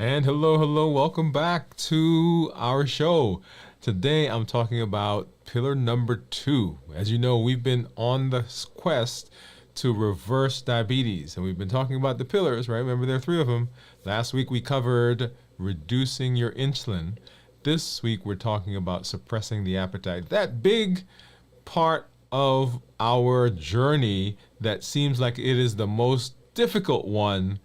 And hello, hello, welcome back to our show. Today I'm talking about pillar number 2. As you know, we've been on the quest to reverse diabetes, and we've been talking about the pillars, right? Remember, there are 3 of them. Last week we covered reducing your insulin. This week we're talking about suppressing the appetite. That big part of our journey that seems like it is the most difficult one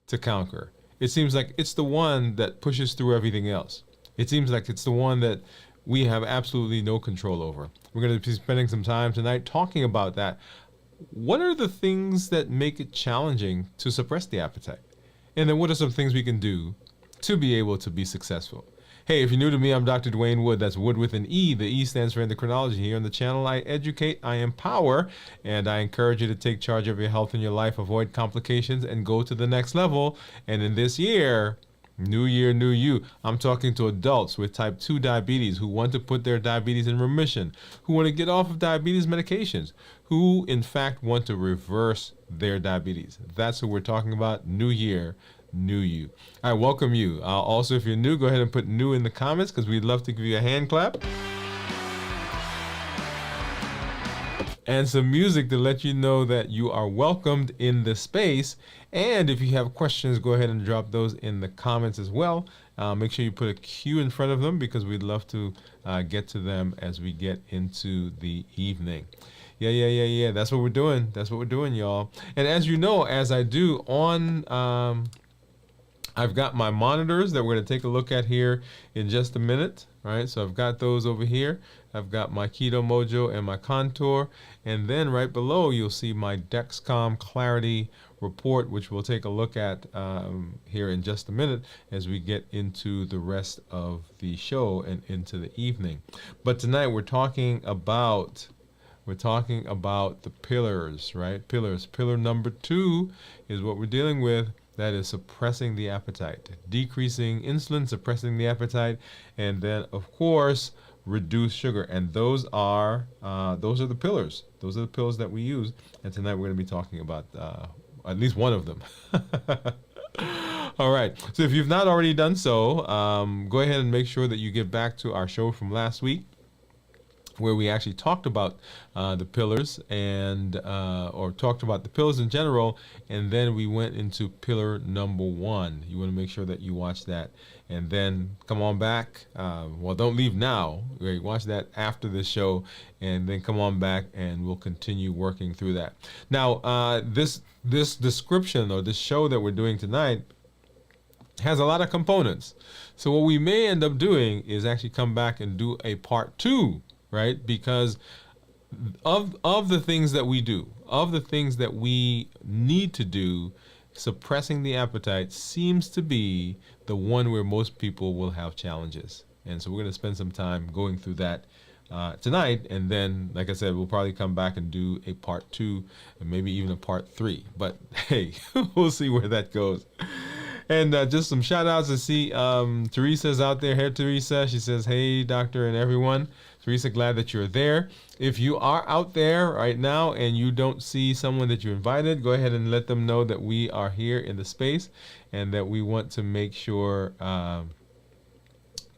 to conquer. It seems like it's the one that pushes through everything else. It seems like it's the one that we have absolutely no control over. We're going to be spending some time tonight talking about that. What are the things that make it challenging to suppress the appetite? And then what are some things we can do to be able to be successful? Hey, if you're new to me, I'm Dr. Dwain Woode. That's Wood with an E. The E stands for endocrinology. Here on the channel, I educate, I empower, and I encourage you to take charge of your health and your life, avoid complications, and go to the next level. And in this year, new year, new you, I'm talking to adults with type 2 diabetes who want to put their diabetes in remission, who want to get off of diabetes medications, who in fact want to reverse their diabetes. That's who we're talking about. New year, new you. I welcome you. Also, if you're new, go ahead and put new in the comments because we'd love to give you a hand clap. And some music to let you know that you are welcomed in the space. And if you have questions, go ahead and drop those in the comments as well. Make sure you put a Q in front of them because we'd love to get to them as we get into the evening. Yeah. That's what we're doing. That's what we're doing, y'all. And as you know, as I do on I've got my monitors that we're going to take a look at here in just a minute, right? So I've got those over here. I've got my Keto Mojo and my Contour. And then right below, you'll see my Dexcom Clarity report, which we'll take a look at here in just a minute as we get into the rest of the show and into the evening. But tonight we're talking about the pillars, right? Pillars. Pillar number 2 is what we're dealing with. That is suppressing the appetite, decreasing insulin, suppressing the appetite, and then of course reduce sugar. And those are the pillars. Those are the pillars that we use. And tonight we're going to be talking about at least one of them. All right. So if you've not already done so, go ahead and make sure that you get back to our show from last week, where we actually talked about the pillars or talked about the pillars in general, and then we went into pillar number 1. You want to make sure that you watch that, and then come on back. Well, don't leave now. Right? Watch that after the show, and then come on back, and we'll continue working through that. Now, this description or this show that we're doing tonight has a lot of components. So what we may end up doing is actually come back and do a part 2. Right? Because of the things that we do, of the things that we need to do, suppressing the appetite seems to be the one where most people will have challenges. And so we're going to spend some time going through that tonight. And then, like I said, we'll probably come back and do a part 2 and maybe even a part 3. But hey, we'll see where that goes. And just some shout outs to see Teresa's out there. Hey, Teresa. She says, hey, doctor and everyone. Teresa, glad that you're there. If you are out there right now and you don't see someone that you invited, go ahead and let them know that we are here in the space and that we want to make sure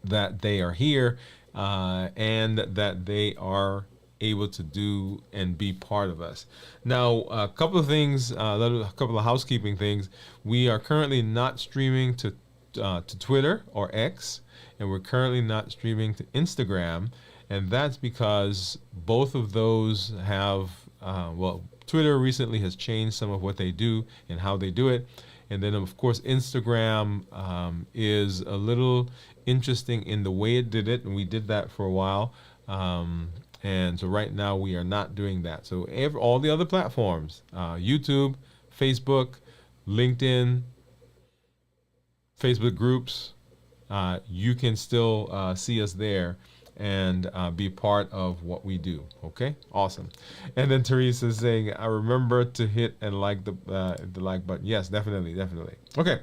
that they are here and that they are able to do and be part of us. Now, a couple of things, a couple of housekeeping things. We are currently not streaming to Twitter or X, and we're currently not streaming to Instagram. And that's because both of those have, Twitter recently has changed some of what they do and how they do it. And then, of course, Instagram is a little interesting in the way it did it. And we did that for a while. And so right now we are not doing that. So all the other platforms, YouTube, Facebook, LinkedIn, Facebook groups, you can still see us there and be part of what we do. Okay, awesome. And then Teresa is saying, I remember to hit and like the like button. Yes, definitely. Okay,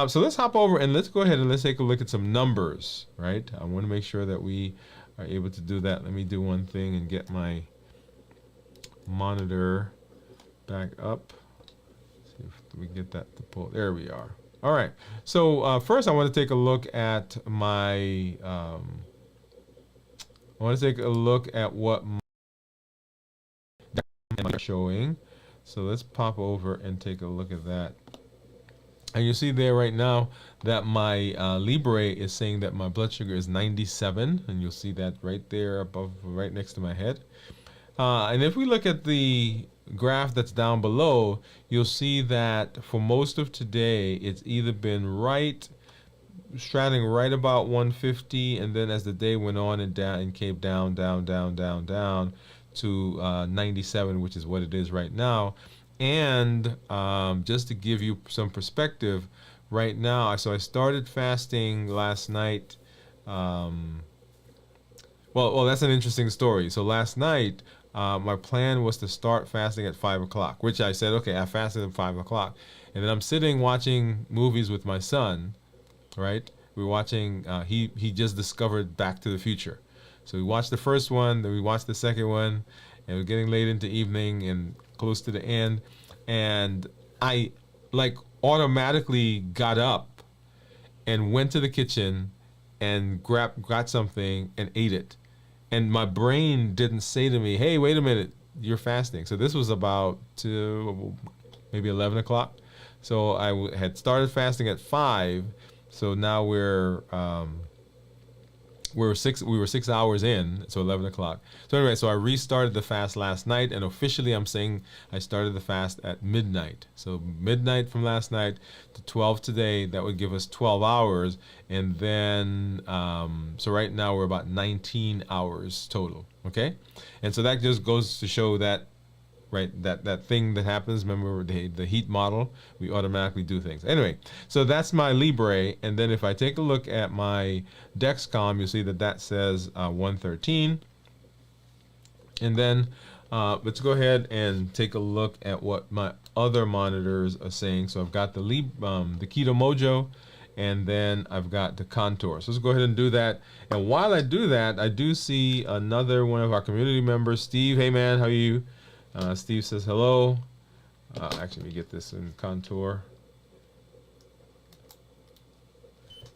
so let's hop over and let's go ahead and let's take a look at some numbers, right? I want to make sure that we are able to do that. Let me do one thing and get my monitor back up. See if we get that to pull. There we are. All right. So first, I want to take a look at my. I want to take a look at what my showing. So let's pop over and take a look at that. And you see there right now that my Libre is saying that my blood sugar is 97, and you'll see that right there above, right next to my head. And if we look at the graph that's down below, you'll see that for most of today, it's either been straddling right about 150, and then as the day went on and down and came down, down to 97, which is what it is right now. And just to give you some perspective, right now, so I started fasting last night. Well, that's an interesting story. So last night, my plan was to start fasting at 5 o'clock, which I said, okay, I fasted at 5 o'clock. And then I'm sitting watching movies with my son, right? We're watching, he just discovered Back to the Future. So we watched the first one, then we watched the second one, and we're getting late into evening and close to the end. And I like automatically got up and went to the kitchen and got something and ate it. And my brain didn't say to me, hey, wait a minute, you're fasting. So this was about maybe 11 o'clock. So I had started fasting at 5. So now we were 6 hours in, so 11 o'clock. So anyway, so I restarted the fast last night, and officially I'm saying I started the fast at midnight. So midnight from last night to 12 today, that would give us 12 hours. And then, so right now we're about 19 hours total, okay? And so that just goes to show that, right, that thing that happens, remember the heat model, we automatically do things. Anyway, so that's my Libre, and then if I take a look at my Dexcom, you'll see that says 113. And then let's go ahead and take a look at what my other monitors are saying. So I've got the Keto Mojo, and then I've got the Contour. So let's go ahead and do that. And while I do that, I do see another one of our community members, Steve. Hey man, how are you? Steve says hello. Actually, let me get this in Contour.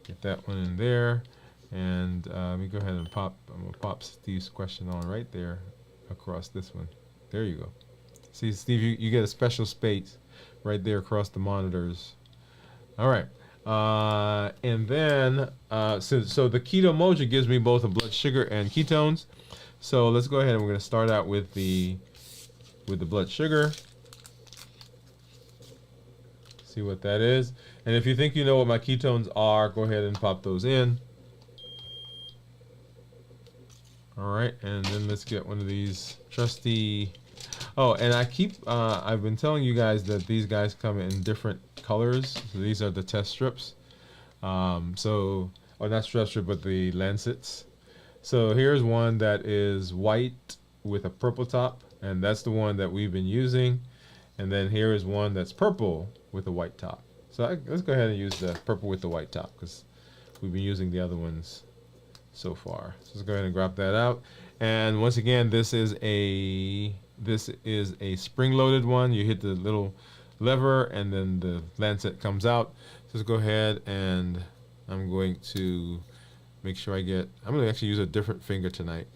Get that one in there. And let me go ahead and I'm going to pop Steve's question on right there across this one. There you go. See, Steve, you get a special space right there across the monitors. All right. And then, so the Keto Mojo gives me both a blood sugar and ketones. So let's go ahead and we're going to start out with the blood sugar. See what that is. And if you think you know what my ketones are, go ahead and pop those in. All right, and then let's get one of these trusty. Oh, and I've been telling you guys that these guys come in different colors. So these are the test strips. Not strep strip, but the lancets. So here's one that is white with a purple top, and that's the one that we've been using. And then here is one that's purple with a white top. So let's go ahead and use the purple with the white top because we've been using the other ones so far. So let's go ahead and grab that out. And once again, this is a spring-loaded one. You hit the little lever, and then the lancet comes out. So let's go ahead and I'm going to make sure I'm going to actually use a different finger tonight.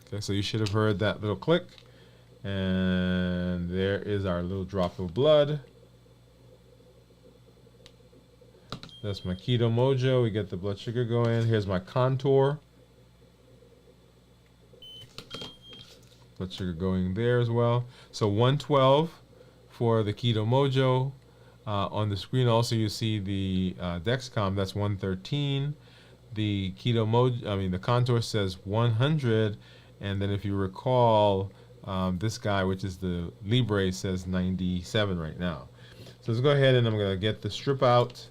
Okay, so you should have heard that little click. And there is our little drop of blood. That's my Keto Mojo. We get the blood sugar going. Here's my Contour. Blood sugar going there as well. So 112 for the Keto Mojo. On the screen also you see the Dexcom. That's 113. The the Contour says 100. And then if you recall, this guy, which is the Libre, says 97 right now. So let's go ahead and I'm going to get the strip out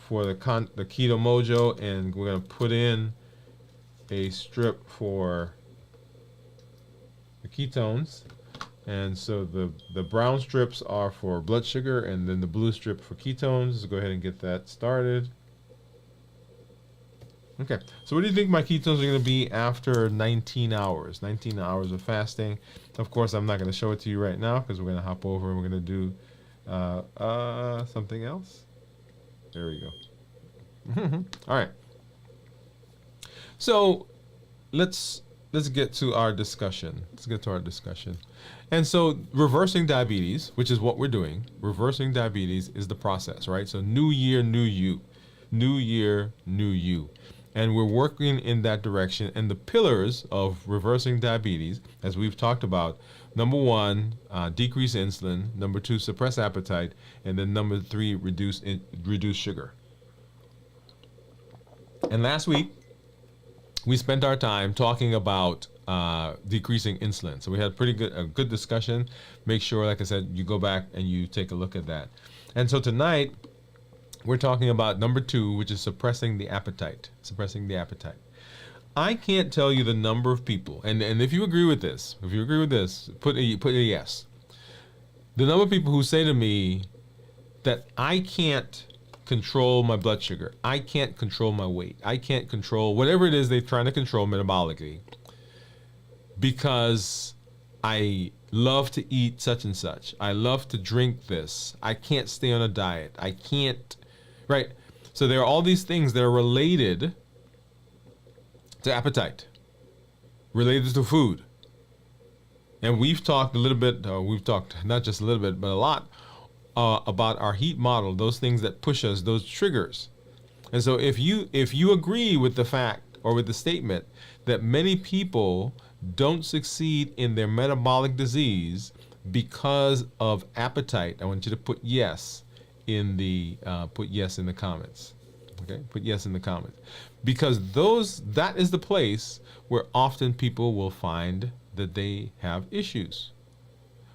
for the Keto Mojo, and we're going to put in a strip for the ketones. And so the brown strips are for blood sugar, and then the blue strip for ketones. Let's go ahead and get that started. Okay, so what do you think my ketones are going to be after 19 hours? 19 hours of fasting. Of course, I'm not going to show it to you right now because we're going to hop over and we're going to do Something else. There we go. All right. So let's get to our discussion. Let's get to our discussion. And so reversing diabetes, which is what we're doing, reversing diabetes is the process, right? So new year, new you. New year, new you. And we're working in that direction. And the pillars of reversing diabetes, as we've talked about, number one, decrease insulin. Number two, suppress appetite. And then number three, reduce sugar. And last week, we spent our time talking about decreasing insulin. So we had a good discussion. Make sure, like I said, you go back and you take a look at that. And so tonight, we're talking about number two, which is suppressing the appetite. Suppressing the appetite. I can't tell you the number of people, and if you agree with this, put a yes. The number of people who say to me that I can't control my blood sugar, I can't control my weight, I can't control whatever it is they're trying to control metabolically because I love to eat such and such. I love to drink this. I can't stay on a diet. I can't, right? So there are all these things that are related to appetite, related to food. And we've talked a little bit, we've talked not just a little bit, but a lot about our heat model, those things that push us, those triggers. And so if you agree with the fact or with the statement that many people don't succeed in their metabolic disease because of appetite, I want you to put yes in the comments. Okay, put yes in the comments, because that is the place where often people will find that they have issues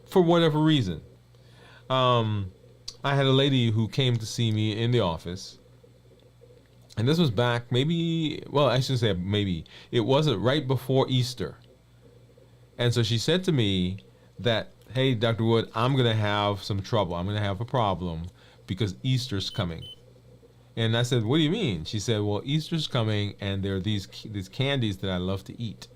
for whatever reason. I had a lady who came to see me in the office, and this was back I should say maybe it wasn't right before Easter. And so she said to me that, hey, Dr. Woode, I'm going to have some trouble. I'm going to have a problem because Easter's coming. And I said, what do you mean? She said, well, Easter's coming and there are these candies that I love to eat.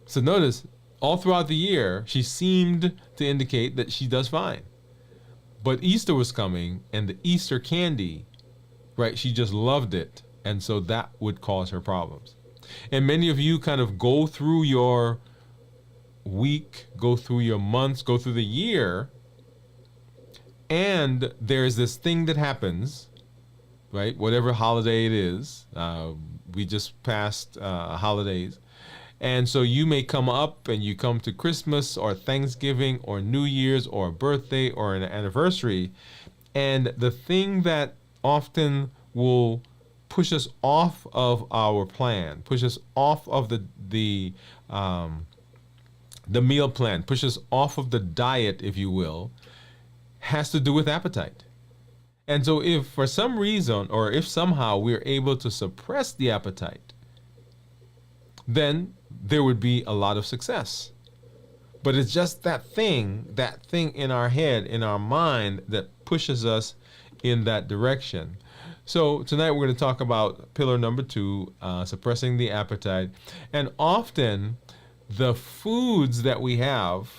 So notice, all throughout the year, she seemed to indicate that she does fine. But Easter was coming, and the Easter candy, right, she just loved it. And so that would cause her problems. And many of you kind of go through your week, go through your months, go through the year, and there's this thing that happens, right, whatever holiday it is. We just passed holidays. And so you may come up and you come to Christmas or Thanksgiving or New Year's or a birthday or an anniversary. And the thing that often will push us off of our plan, push us off of the meal plan, push us off of the diet, if you will, has to do with appetite. And so if for some reason or if somehow we're able to suppress the appetite, then there would be a lot of success. But it's just that thing in our head, in our mind, that pushes us in that direction. So tonight we're going to talk about pillar number two, suppressing the appetite. And often the foods that we have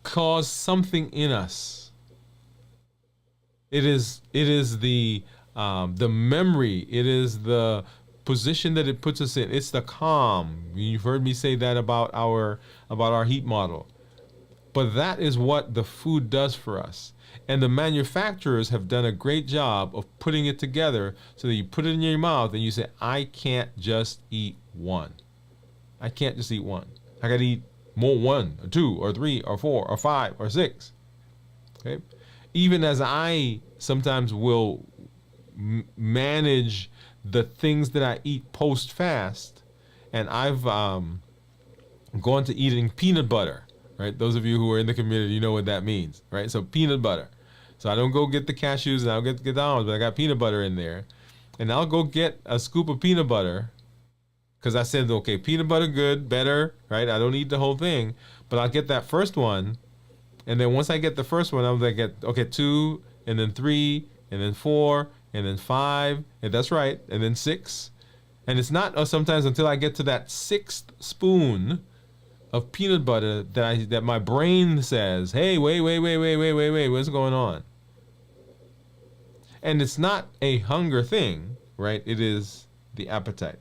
cause something in us. It is the memory. It is the position that it puts us in. It's the calm. You've heard me say that about our heat model. But that is what the food does for us. And the manufacturers have done a great job of putting it together so that you put it in your mouth and you say, I can't just eat one. I can't just eat one. I got to eat more, 1 or 2 or 3 or 4 or 5 or 6. Okay? Even as I sometimes will manage the things that I eat post-fast, and I've gone to eating peanut butter, right? Those of you who are in the community, you know what that means, right? So peanut butter. So I don't go get the cashews and I don't get the almonds, but I got peanut butter in there. And I'll go get a scoop of peanut butter because I said, okay, peanut butter good, better, right? I don't eat the whole thing, but I'll get that first one. And then once I get the first one, I'm going to get, okay, 2, and then 3, and then 4, and then 5, and that's right, and then 6. And it's not sometimes until I get to that 6th spoon of peanut butter that my brain says, hey, wait, what's going on? And it's not a hunger thing, right? It is the appetite.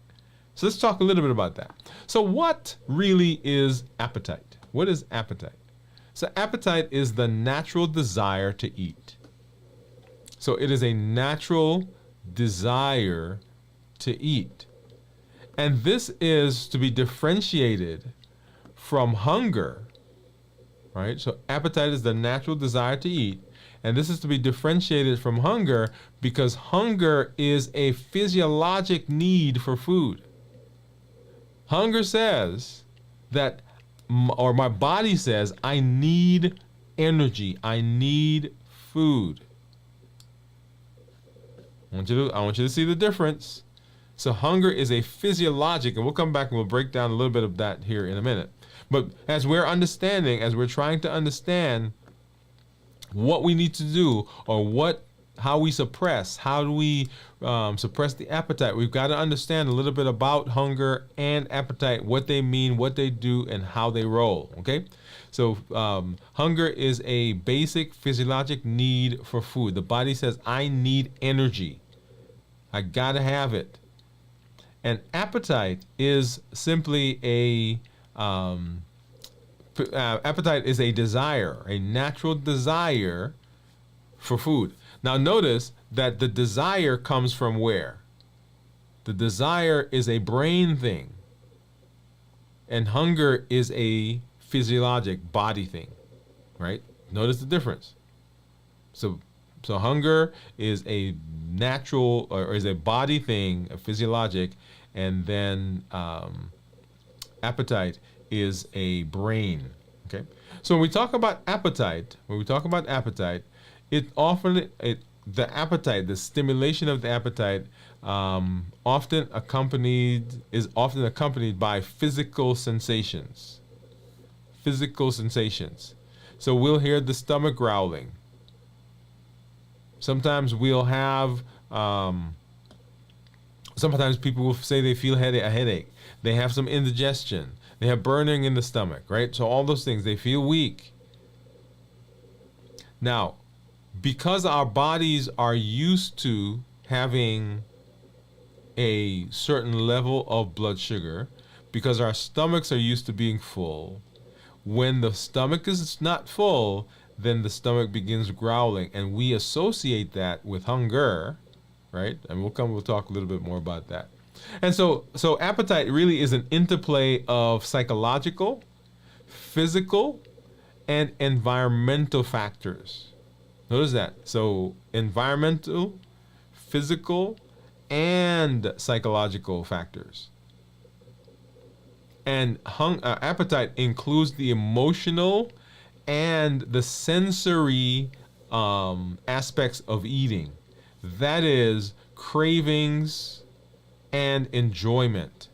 So let's talk a little bit about that. So what really is appetite? What is appetite? So appetite is the natural desire to eat. So it is a natural desire to eat. And this is to be differentiated from hunger, right? So appetite is the natural desire to eat. And this is to be differentiated from hunger because hunger is a physiologic need for food. Hunger says that, or my body says, I need energy. I need food. I want you to see the difference. So hunger is a physiologic, and we'll come back and we'll break down a little bit of that here in a minute. But as we're trying to understand what we need to do, or how we suppress, how do we suppress the appetite, we've got to understand a little bit about hunger and appetite, what they mean, what they do, and how they roll, okay? So hunger is a basic physiologic need for food. The body says, I need energy. I gotta have it. And appetite is simply appetite is a desire, a natural desire for food. Now notice that the desire comes from where? The desire is a brain thing, and hunger is a physiologic body thing, right? Notice the difference. So hunger is a natural, or is a body thing, a physiologic, and then appetite is a brain. Okay, so when we talk about appetite, the stimulation of the appetite often accompanied by physical sensations. So we'll hear the stomach growling. Sometimes we'll have sometimes people will say they feel a headache. They have some indigestion. They have burning in the stomach, right? So all those things, they feel weak. Now, because our bodies are used to having a certain level of blood sugar, because our stomachs are used to being full, when the stomach is not full, then the stomach begins growling, and we associate that with hunger, right? And we'll talk a little bit more about that. And so appetite really is an interplay of psychological, physical, and environmental factors. Notice that. So environmental, physical, and psychological factors. And appetite includes the emotional and the sensory aspects of eating. That is, cravings and enjoyment.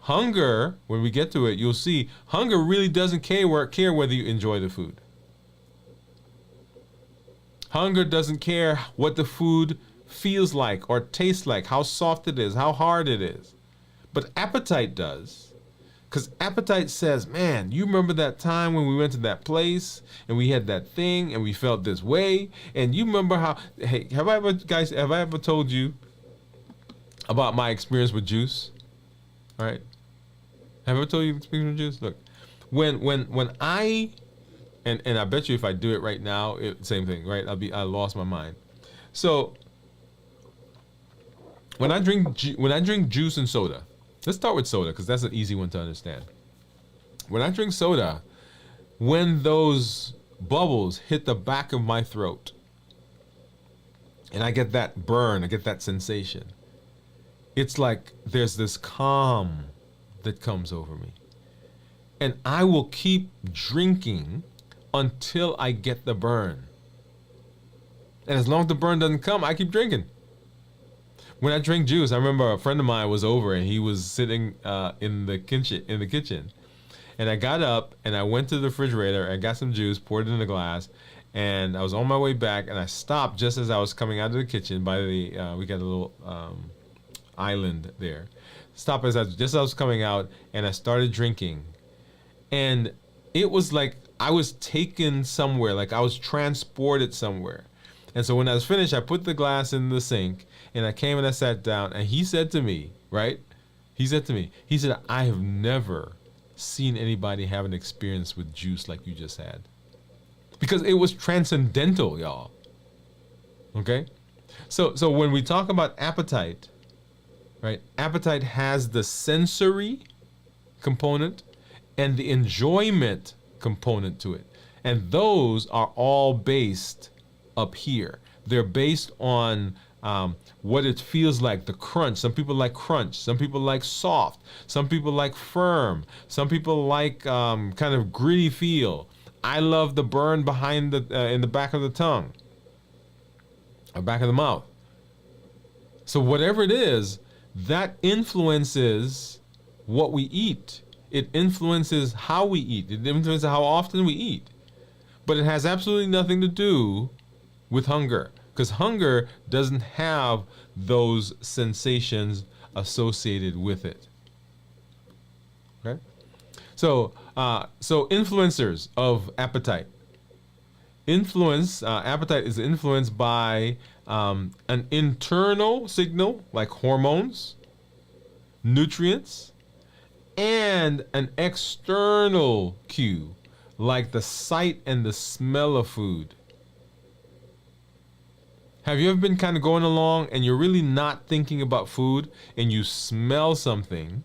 Hunger, when we get to it, you'll see, hunger really doesn't care whether you enjoy the food. Hunger doesn't care what the food feels like or tastes like, how soft it is, how hard it is. But appetite does. Because appetite says, man, you remember that time when we went to that place and we had that thing and we felt this way? And you remember how, hey, have I ever told you about my experience with juice? All right. Have I ever told you the experience with juice? Look, when I, and I bet you if I do it right now, same thing, right? I lost my mind. So when I drink juice and soda, let's start with soda because that's an easy one to understand. When I drink soda, when those bubbles hit the back of my throat and I get that burn, I get that sensation, it's like there's this calm that comes over me. And I will keep drinking until I get the burn. And as long as the burn doesn't come, I keep drinking. When I drink juice, I remember a friend of mine was over and he was sitting in the kitchen. And I got up and I went to the refrigerator and got some juice, poured it in a glass, and I was on my way back and I stopped just as I was coming out of the kitchen by the, we got a little island there. Stopped just as I was coming out and I started drinking. And it was like I was taken somewhere, like I was transported somewhere. And so when I was finished, I put the glass in the sink and I came and I sat down, and he said to me, right? He said, I have never seen anybody have an experience with juice like you just had. Because it was transcendental, y'all. Okay? So when we talk about appetite, right? Appetite has the sensory component and the enjoyment component to it. And those are all based up here. They're based on what it feels like, the crunch. Some people like crunch. Some people like soft. Some people like firm. Some people like kind of gritty feel. I love the burn behind in the back of the tongue, or back of the mouth. So whatever it is, that influences what we eat. It influences how we eat. It influences how often we eat. But it has absolutely nothing to do with hunger, because hunger doesn't have those sensations associated with it. Okay? So influencers of appetite. Appetite is influenced by an internal signal like hormones, nutrients, and an external cue like the sight and the smell of food. Have you ever been kind of going along and you're really not thinking about food, and you smell something,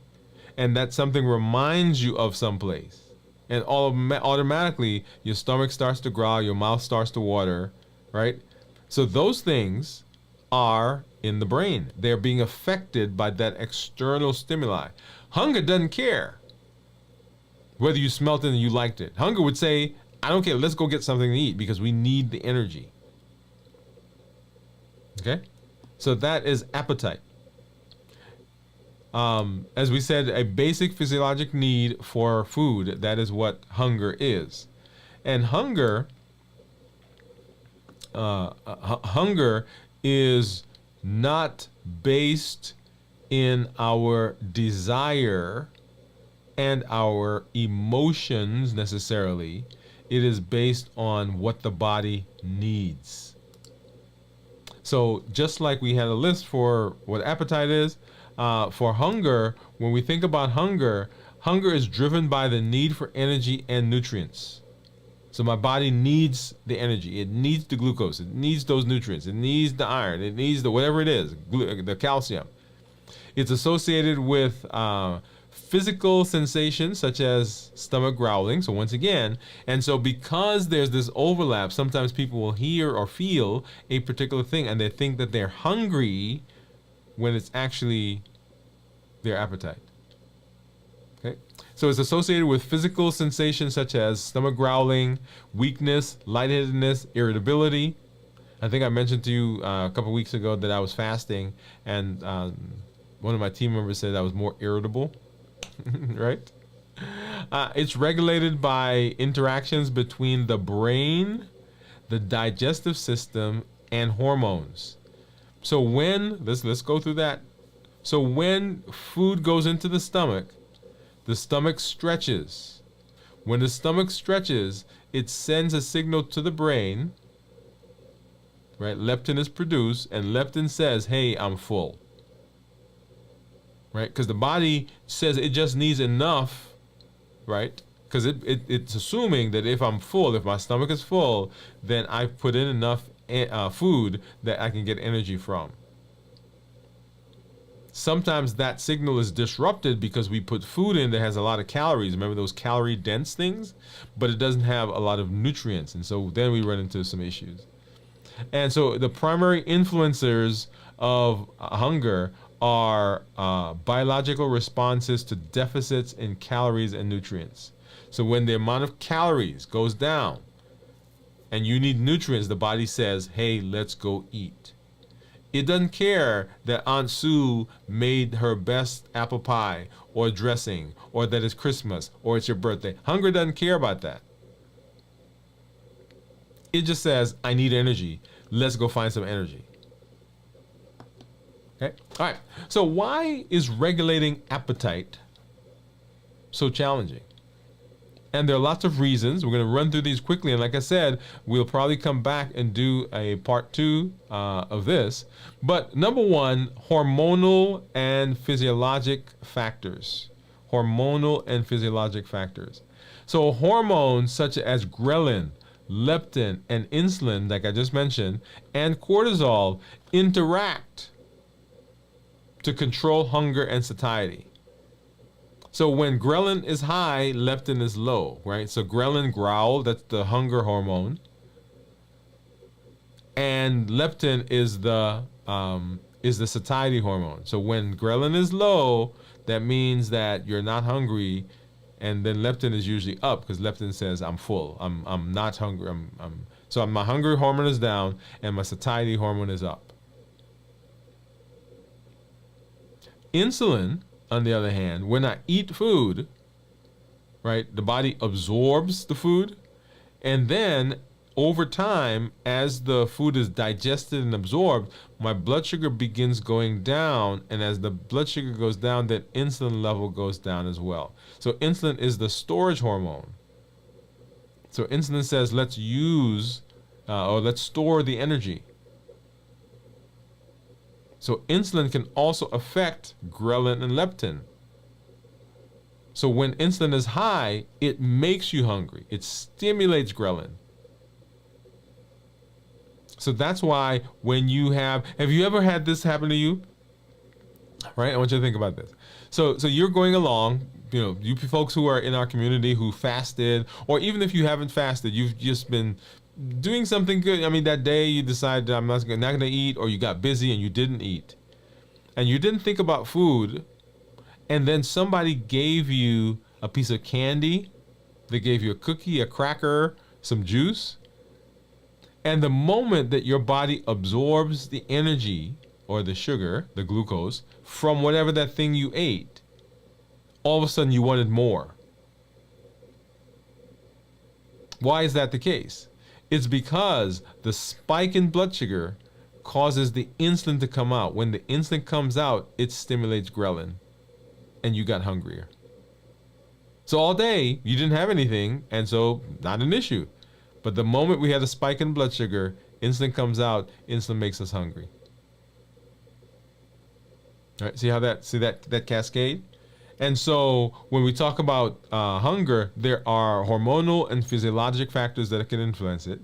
and that something reminds you of someplace, and automatically your stomach starts to growl, your mouth starts to water, right? So those things are in the brain. They're being affected by that external stimuli. Hunger doesn't care whether you smelt it and you liked it. Hunger would say, I don't care, let's go get something to eat because we need the energy. Okay? So that is appetite. As we said, a basic physiologic need for food. That is what hunger is. And hunger is not based in our desire and our emotions necessarily. It is based on what the body needs. So just like we had a list for what appetite is, for hunger, when we think about hunger, hunger is driven by the need for energy and nutrients. So my body needs the energy. It needs the glucose. It needs those nutrients. It needs the iron. It needs the whatever it is, the calcium. It's associated with physical sensations such as stomach growling. So once again, and so because there's this overlap, sometimes people will hear or feel a particular thing and they think that they're hungry when it's actually their appetite. Okay? So it's associated with physical sensations such as stomach growling, weakness, lightheadedness, irritability. I think I mentioned to you a couple weeks ago that I was fasting, and one of my team members said I was more irritable. Right? It's regulated by interactions between the brain, the digestive system, and hormones. So when, let's go through that. So when food goes into the stomach stretches. When the stomach stretches, it sends a signal to the brain, right? Leptin is produced, and leptin says, hey, I'm full. Right? Because the body says it just needs enough, right? Because it's assuming that if I'm full, if my stomach is full, then I've put in enough food that I can get energy from. Sometimes that signal is disrupted because we put food in that has a lot of calories. Remember those calorie dense things? But it doesn't have a lot of nutrients. And so then we run into some issues. And so the primary influencers of hunger are biological responses to deficits in calories and nutrients. So when the amount of calories goes down and you need nutrients, the body says, hey, let's go eat. It doesn't care that Aunt Sue made her best apple pie or dressing, or that it's Christmas or it's your birthday. Hunger doesn't care about that. It just says, I need energy. Let's go find some energy. Okay. All right. So why is regulating appetite so challenging? And there are lots of reasons. We're going to run through these quickly. And like I said, we'll probably come back and do a part 2 of this. But number 1, hormonal and physiologic factors. Hormonal and physiologic factors. So hormones such as ghrelin, leptin, and insulin, like I just mentioned, and cortisol interact to control hunger and satiety. So when ghrelin is high, leptin is low, right? So ghrelin, growl, that's the hunger hormone, and leptin is the satiety hormone. So when ghrelin is low, that means that you're not hungry, and then leptin is usually up because leptin says I'm full, I'm not hungry, so my hunger hormone is down and my satiety hormone is up. Insulin, on the other hand, when I eat food, right, the body absorbs the food, and then over time, as the food is digested and absorbed, my blood sugar begins going down, and as the blood sugar goes down, then insulin level goes down as well. So insulin is the storage hormone. So insulin says, let's use, or let's store the energy. So insulin can also affect ghrelin and leptin. So when insulin is high, it makes you hungry. It stimulates ghrelin. So that's why when you have you ever had this happen to you? Right? I want you to think about this. So you're going along, you folks who are in our community who fasted, or even if you haven't fasted, you've just been doing something good. I mean, that day you decided I'm not going to eat, or you got busy and you didn't eat. And you didn't think about food, and then somebody gave you a piece of candy, they gave you a cookie, a cracker, some juice. And the moment that your body absorbs the energy or the sugar, the glucose, from whatever that thing you ate, all of a sudden you wanted more. Why is that the case? It's because the spike in blood sugar causes the insulin to come out. When the insulin comes out, it stimulates ghrelin, and you got hungrier. So all day, you didn't have anything, and so not an issue. But the moment we had a spike in blood sugar, insulin comes out, insulin makes us hungry. All right, see that cascade? And so when we talk about hunger, there are hormonal and physiologic factors that can influence it.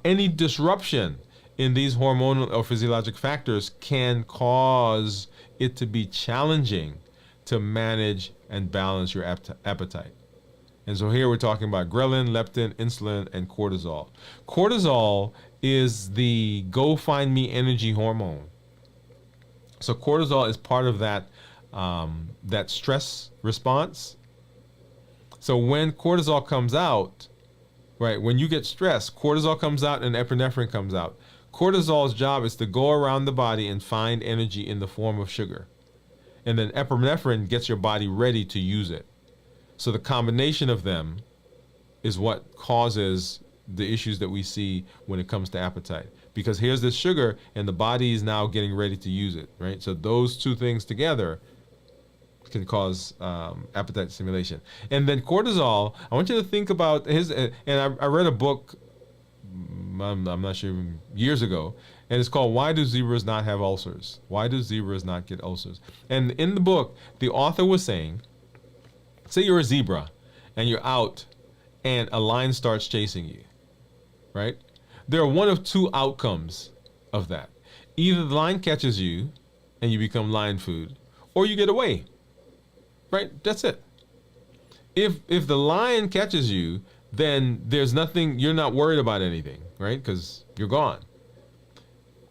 Any disruption in these hormonal or physiologic factors can cause it to be challenging to manage and balance your appetite. And so here we're talking about ghrelin, leptin, insulin, and cortisol. Cortisol is the go find me energy hormone. So cortisol is part of that stress response. So when cortisol comes out, right, when you get stressed, cortisol comes out and epinephrine comes out. Cortisol's job is to go around the body and find energy in the form of sugar. And then epinephrine gets your body ready to use it. So the combination of them is what causes the issues that we see when it comes to appetite. Because here's this sugar and the body is now getting ready to use it, right? So those two things together can cause appetite stimulation. And then cortisol, I want you to think about and I read a book, I'm not sure, years ago, and it's called Why Do Zebras Not Have Ulcers? Why do zebras not get ulcers? And in the book, the author was saying, say you're a zebra and you're out and a lion starts chasing you, right? There are one of two outcomes of that. Either the lion catches you and you become lion food, or you get away, right? That's it. If the lion catches you, then there's nothing, you're not worried about anything, right? Because you're gone.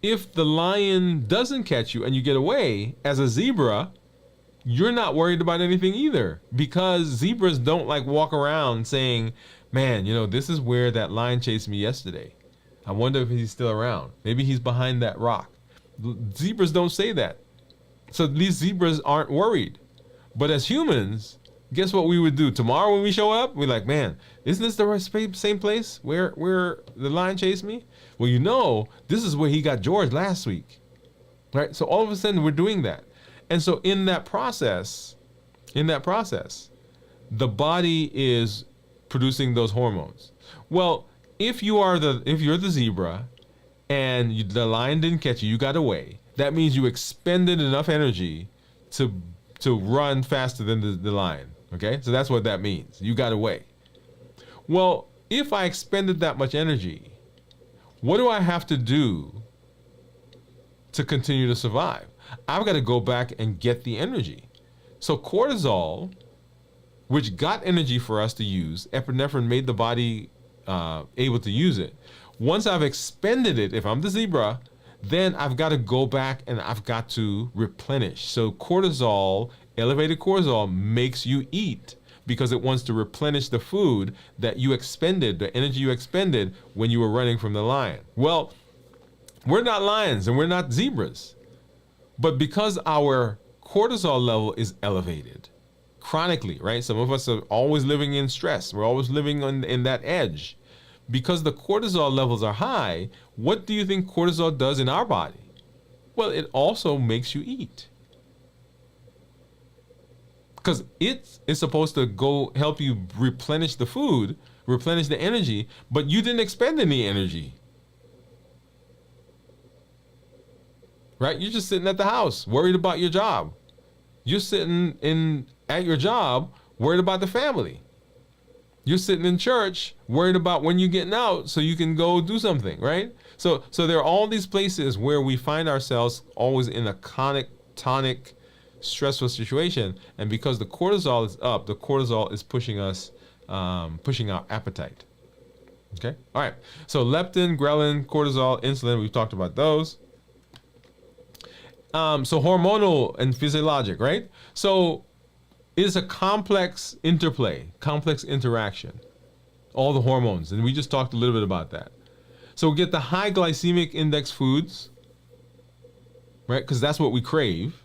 If the lion doesn't catch you and you get away, as a zebra, you're not worried about anything either, because zebras don't like walk around saying, man, this is where that lion chased me yesterday. I wonder if he's still around. Maybe he's behind that rock. Zebras don't say that. So these zebras aren't worried. But as humans, guess what we would do? Tomorrow when we show up, we're like, man, isn't this the same place where the lion chased me? Well, this is where he got George last week, right? So all of a sudden we're doing that. And so in that process, the body is producing those hormones. Well, if you're the zebra and the lion didn't catch you, you got away. That means you expended enough energy to run faster than the lion. Okay, so that's what that means. You got away. Well, if I expended that much energy, what do I have to do to continue to survive? I've got to go back and get the energy. So cortisol, which got energy for us to use, epinephrine made the body able to use it. Once I've expended it, if I'm the zebra, then I've got to go back and I've got to replenish. So cortisol, elevated cortisol, makes you eat because it wants to replenish the food that you expended, the energy you expended when you were running from the lion. Well, we're not lions and we're not zebras. But because our cortisol level is elevated chronically, right? Some of us are always living in stress. We're always living in that edge. Because the cortisol levels are high, what do you think cortisol does in our body? Well, it also makes you eat. Because it is supposed to go help you replenish the food, replenish the energy, but you didn't expend any energy. Right? You're just sitting at the house, worried about your job. You're sitting at your job, worried about the family. You're sitting in church, worried about when you're getting out so you can go do something, right? So there are all these places where we find ourselves always in a tonic, stressful situation. And because the cortisol is up, the cortisol is pushing us, pushing our appetite. Okay? All right. So leptin, ghrelin, cortisol, insulin, we've talked about those. So hormonal and physiologic, right? So it's a complex interplay, complex interaction, all the hormones. And we just talked a little bit about that. So we get the high glycemic index foods, right? Because that's what we crave.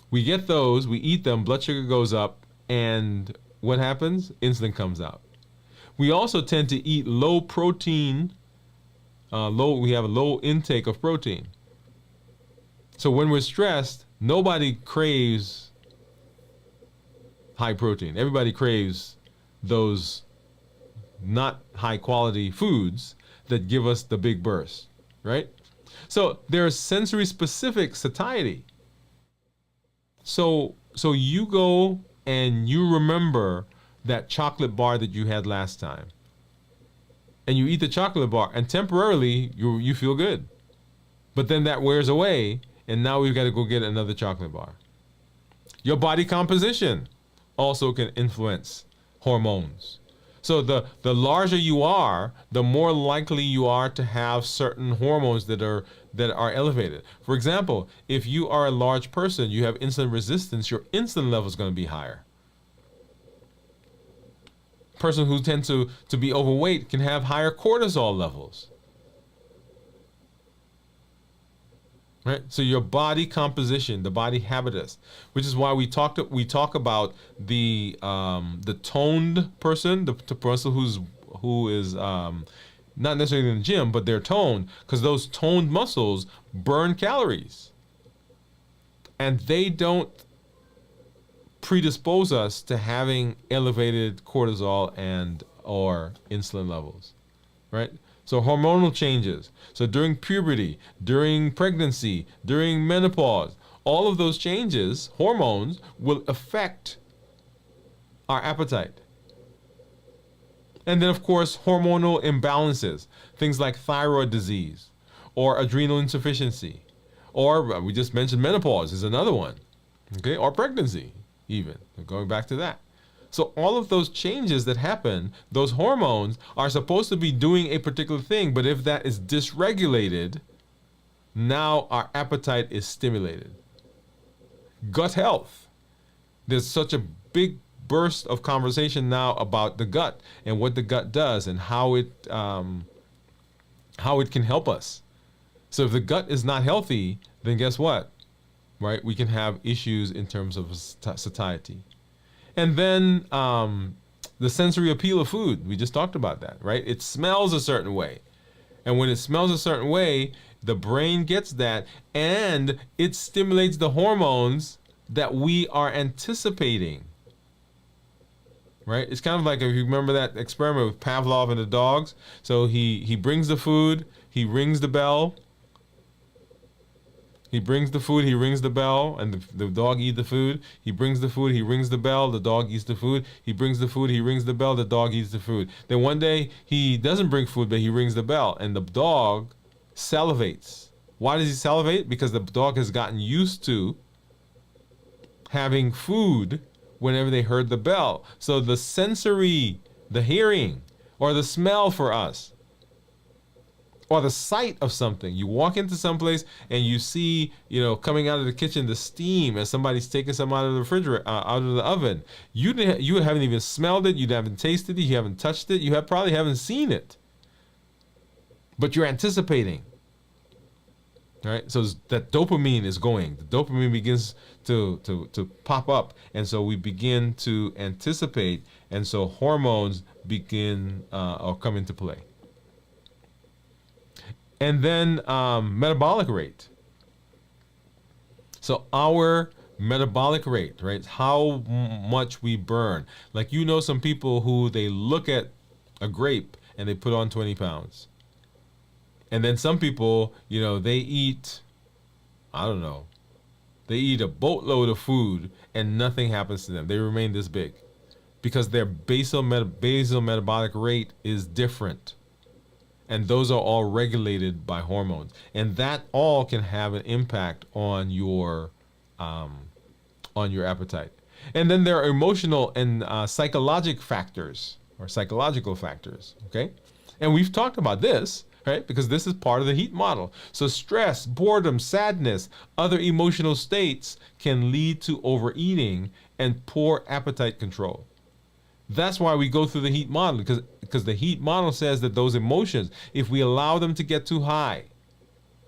We get those, we eat them, blood sugar goes up, and what happens? Insulin comes out. We also tend to eat low protein, we have a low intake of protein. So when we're stressed, nobody craves high protein. Everybody craves those not high quality foods that give us the big burst, right? So there's sensory specific satiety. So you go and you remember that chocolate bar that you had last time. And you eat the chocolate bar and temporarily you feel good. But then that wears away and now we've got to go get another chocolate bar. Your body composition also can influence hormones. So the larger you are, the more likely you are to have certain hormones that are elevated. For example, if you are a large person, you have insulin resistance, your insulin level is going to be higher. Person who tends to be overweight can have higher cortisol levels. Right? So your body composition, the body habitus, which is why we talk about the toned person, the person who is not necessarily in the gym, but they're toned, because those toned muscles burn calories, and they don't predispose us to having elevated cortisol and or insulin levels, right? So hormonal changes. So during puberty, during pregnancy, during menopause, all of those changes, hormones, will affect our appetite. And then, of course, hormonal imbalances, things like thyroid disease or adrenal insufficiency, or we just mentioned menopause is another one, okay, or pregnancy even, going back to that. So all of those changes that happen, those hormones are supposed to be doing a particular thing, but if that is dysregulated, now our appetite is stimulated. Gut health. There's such a big burst of conversation now about the gut and what the gut does and how it can help us. So if the gut is not healthy, then guess what? Right? We can have issues in terms of satiety. And then the sensory appeal of food. We just talked about that, right? It smells a certain way. And when it smells a certain way, the brain gets that and it stimulates the hormones that we are anticipating. right? It's kind of like if you remember that experiment with Pavlov and the dogs. So he brings the food, he rings the bell. He brings the food, he rings the bell, and the dog eats the food. He brings the food, he rings the bell, the dog eats the food. He brings the food, he rings the bell, the dog eats the food. Then one day he doesn't bring food, but he rings the bell, and the dog salivates. Why does he salivate? Because the dog has gotten used to having food whenever they heard the bell. So the sensory, the hearing, or the smell for us, or the sight of something. You walk into someplace and you see, coming out of the kitchen, the steam as somebody's taking some out of the refrigerator, out of the oven. You haven't even smelled it. You haven't tasted it. You haven't touched it. You probably haven't seen it. But you're anticipating. Right? So that dopamine is going. The dopamine begins to pop up. And so we begin to anticipate. And so hormones begin or come into play. And then metabolic rate. So our metabolic rate, right? How much we burn. Like, some people who they look at a grape and they put on 20 pounds. And then some people, they eat, I don't know, they eat a boatload of food and nothing happens to them. They remain this big because their basal metabolic rate is different. And those are all regulated by hormones. And that all can have an impact on your appetite. And then there are emotional and psychological factors, okay? And we've talked about this, right? Because this is part of the heat model. So stress, boredom, sadness, other emotional states can lead to overeating and poor appetite control. That's why we go through the heat model, because the heat model says that those emotions, if we allow them to get too high,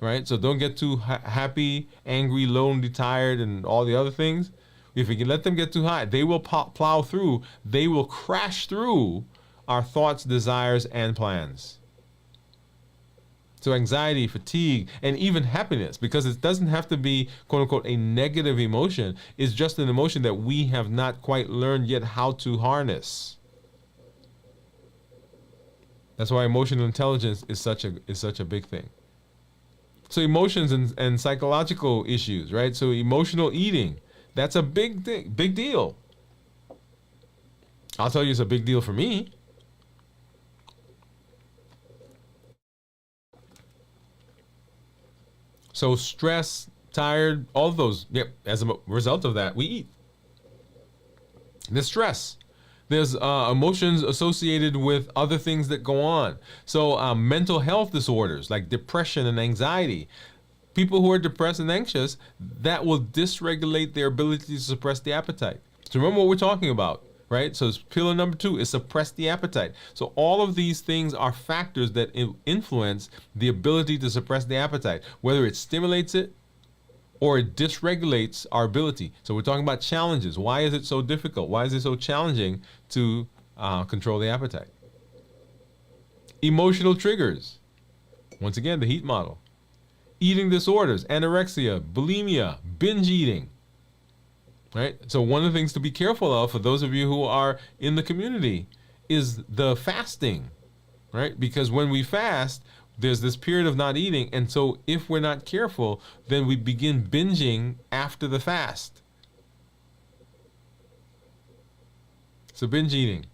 right? So don't get too happy, angry, lonely, tired, and all the other things. If we can let them get too high, they will plow through, they will crash through our thoughts, desires, and plans. So anxiety, fatigue, and even happiness, because it doesn't have to be, quote unquote, a negative emotion. It's just an emotion that we have not quite learned yet how to harness. That's why emotional intelligence is such a big thing. So emotions and psychological issues, right? So emotional eating, that's a big thing, big deal. I'll tell you, it's a big deal for me. So stress, tired, all of those, as a result of that, we eat. There's stress. There's emotions associated with other things that go on. So mental health disorders like depression and anxiety. People who are depressed and anxious, that will dysregulate their ability to suppress the appetite. So remember what we're talking about, right? So pillar number 2 is suppress the appetite. So all of these things are factors that influence the ability to suppress the appetite, whether it stimulates it or it dysregulates our ability. So we're talking about challenges. Why is it so difficult? Why is it so challenging to control the appetite? Emotional triggers. Once again, the heat model. Eating disorders, anorexia, bulimia, binge eating. Right? So one of the things to be careful of for those of you who are in the community is the fasting, right? Because when we fast, there's this period of not eating. And so if we're not careful, then we begin binging after the fast. So binge eating.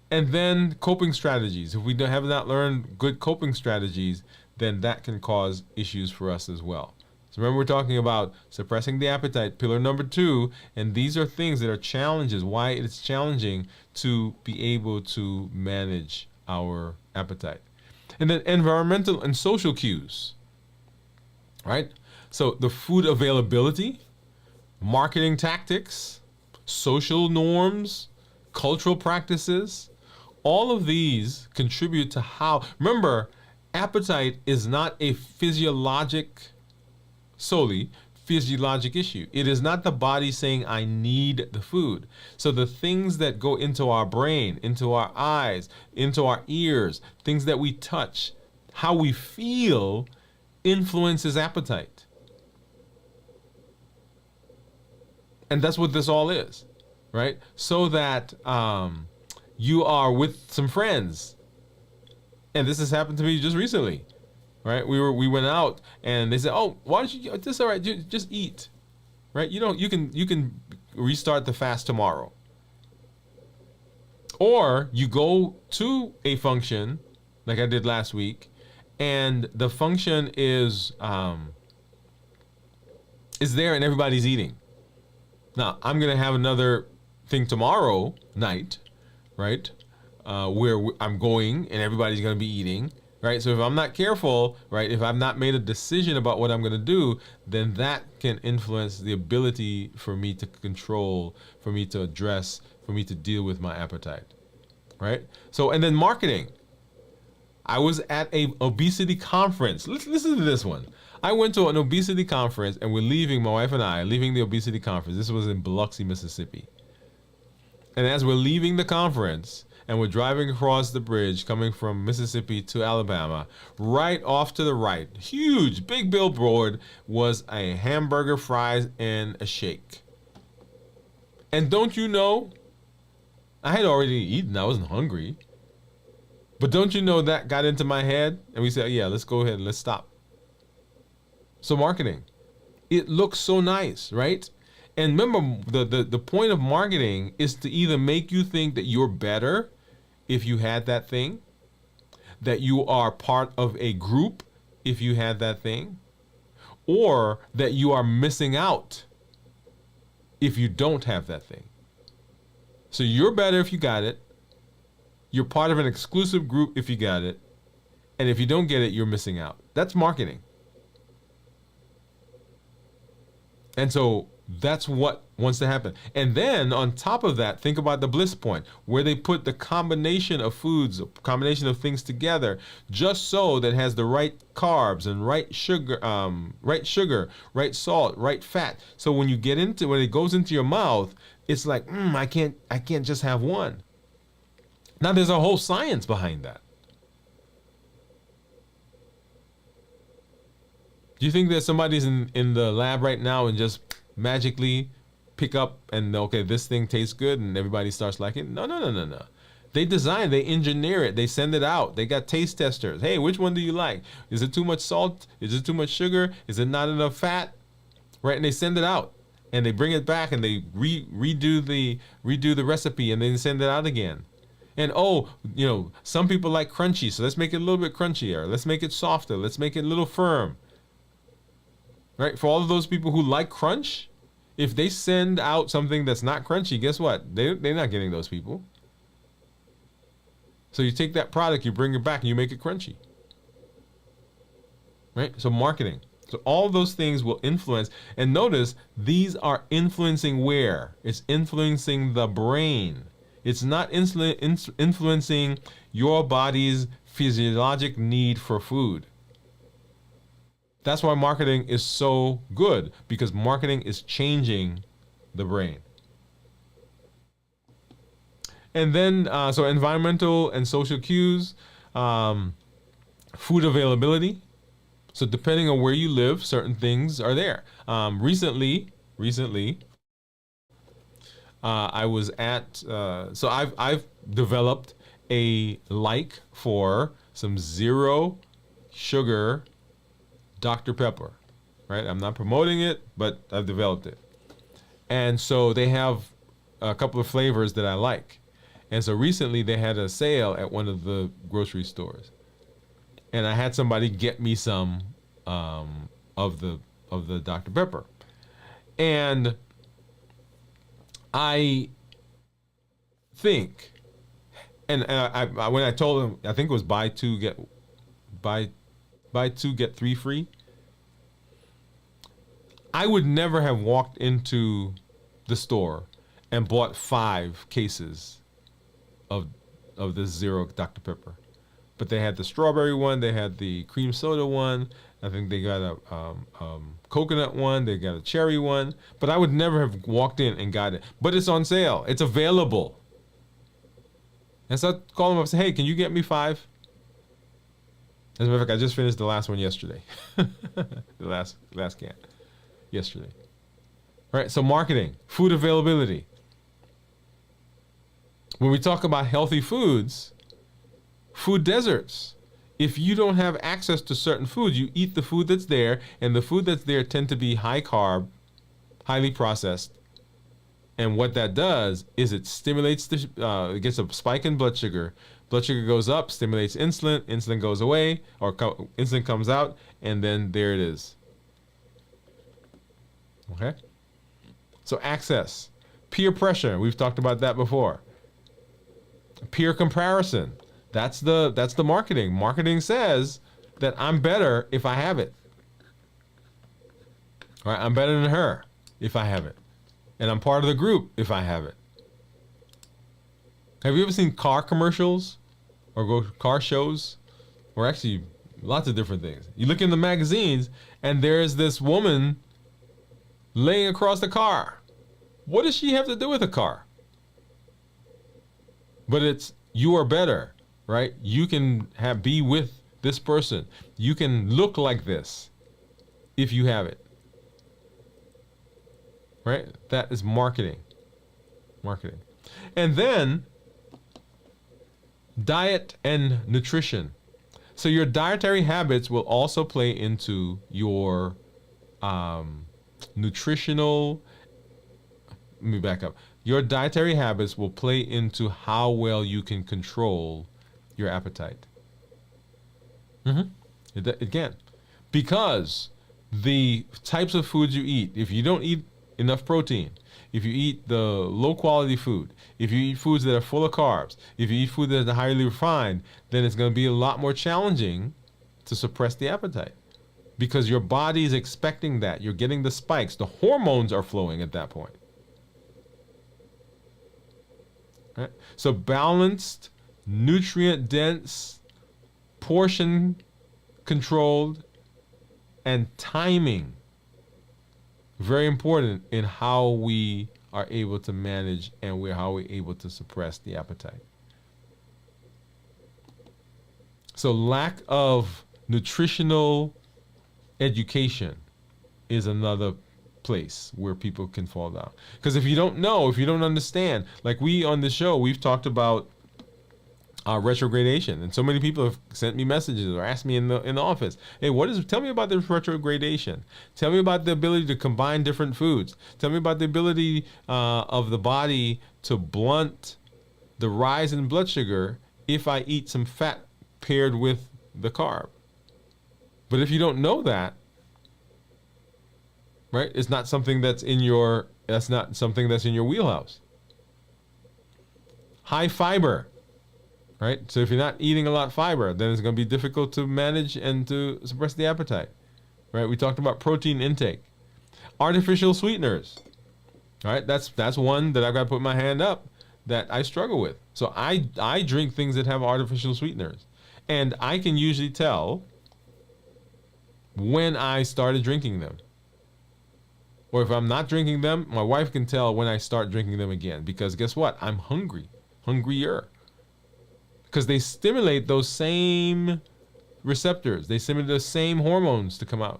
And then coping strategies. If we have not learned good coping strategies, then that can cause issues for us as well. So remember, we're talking about suppressing the appetite, pillar number 2, and these are things that are challenges, why it's challenging to be able to manage our appetite. And then environmental and social cues, right? So the food availability, marketing tactics, social norms, cultural practices, all of these contribute to how, remember, appetite is not a solely physiologic issue. It is not the body saying, I need the food. So the things that go into our brain, into our eyes, into our ears, things that we touch, how we feel influences appetite. And that's what this all is, right? So that You are with some friends, and this has happened to me just recently, right? We went out, and they said, "Oh, why don't you? This all right? Just eat, right? You can restart the fast tomorrow." Or you go to a function, like I did last week, and the function is there, and everybody's eating. Now I'm gonna have another thing tomorrow night, right? Where I'm going and everybody's going to be eating, right? So if I'm not careful, right, if I've not made a decision about what I'm going to do, then that can influence the ability for me to control, for me to address, for me to deal with my appetite, right? So, and then marketing. I was at a obesity conference. Listen to this one. I went to an obesity conference, and we're leaving, my wife and I, leaving the obesity conference. This was in Biloxi, Mississippi. And as we're leaving the conference and we're driving across the bridge coming from Mississippi to Alabama, right off to the right, huge, big billboard, was a hamburger, fries, and a shake. And don't you know, I had already eaten, I wasn't hungry. But don't you know that got into my head? And we said, yeah, let's go ahead and let's stop. So marketing, it looks so nice, right? And remember, the point of marketing is to either make you think that you're better if you had that thing, that you are part of a group if you had that thing, or that you are missing out if you don't have that thing. So you're better if you got it, you're part of an exclusive group if you got it, and if you don't get it, you're missing out. That's marketing. And so that's what wants to happen. And then on top of that, think about the bliss point, where they put the combination of foods, a combination of things together, just so that it has the right carbs and right sugar, right salt, right fat. So when it goes into your mouth, it's like, I can't just have one. Now there's a whole science behind that. Do you think that somebody's in the lab right now and just magically pick up and okay, this thing tastes good and everybody starts liking it? No. They design, they engineer it, they send it out. They got taste testers. Hey, which one do you like? Is it too much salt? Is it too much sugar? Is it not enough fat? Right? And they send it out and they bring it back and they redo the recipe and then send it out again. And some people like crunchy, so let's make it a little bit crunchier. Let's make it softer. Let's make it a little firm. Right? For all of those people who like crunch, if they send out something that's not crunchy, guess what? They're not getting those people. So you take that product, you bring it back, and you make it crunchy. Right? So marketing. So all those things will influence. And notice, these are influencing where? It's influencing the brain. It's not influencing your body's physiologic need for food. That's why marketing is so good, because marketing is changing the brain. And then, so environmental and social cues, food availability. So depending on where you live, certain things are there. Recently, I was at, so I've developed a like for some zero sugar Dr. Pepper, right? I'm not promoting it, but I've developed it. And so they have a couple of flavors that I like. And so recently they had a sale at one of the grocery stores. And I had somebody get me some of the Dr. Pepper. And I think, and I when I told him, I think it was buy two get three free. I would never have walked into the store and bought 5 cases of this zero Dr. Pepper. But they had the strawberry one, they had the cream soda one, I think they got a coconut one, they got a cherry one, but I would never have walked in and got it. But it's on sale, it's available. And so I called them up and said, hey, can you get me 5? As a matter of fact, I just finished the last one yesterday. The last can yesterday. All right, so marketing, food availability. When we talk about healthy foods, food deserts. If you don't have access to certain foods, you eat the food that's there, and the food that's there tend to be high carb, highly processed. And what that does is it stimulates it gets a spike in blood sugar. Blood sugar goes up, stimulates insulin. Insulin goes away, or insulin comes out, and then there it is. Okay. So access, peer pressure. We've talked about that before. Peer comparison. That's the marketing. Marketing says that I'm better if I have it. All right, I'm better than her if I have it. And I'm part of the group if I have it. Have you ever seen car commercials or go to car shows? Or actually lots of different things. You look in the magazines and there's this woman laying across the car. What does she have to do with a car? But it's you are better. Right? You can be with this person. You can look like this if you have it. Right? That is marketing. Marketing. And then diet and nutrition. So your dietary habits will also play into your nutritional. Let me back up. Your dietary habits will play into how well you can control your appetite. Again, because the types of foods you eat, if you don't eat enough protein, if you eat the low quality food, if you eat foods that are full of carbs, if you eat food that is highly refined, then it's going to be a lot more challenging to suppress the appetite because your body is expecting that. You're getting the spikes. The hormones are flowing at that point. Right? So balanced, nutrient dense, portion controlled, and timing. Very important in how we are able to manage and how we're able to suppress the appetite. So lack of nutritional education is another place where people can fall down. Because if you don't know, if you don't understand, like we on the show, we've talked about retrogradation, and so many people have sent me messages or asked me in the office, hey, tell me about this retrogradation. Tell me about the ability to combine different foods. Tell me about the ability of the body to blunt the rise in blood sugar if I eat some fat paired with the carb. But if you don't know that, right, it's not something that's in your wheelhouse. High fiber. Right? So if you're not eating a lot of fiber, then it's going to be difficult to manage and to suppress the appetite. Right? We talked about protein intake. Artificial sweeteners. Right? That's one that I've got to put my hand up that I struggle with. So I drink things that have artificial sweeteners. And I can usually tell when I started drinking them. Or if I'm not drinking them, my wife can tell when I start drinking them again. Because guess what? I'm hungrier. Because they stimulate those same receptors. They stimulate the same hormones to come out.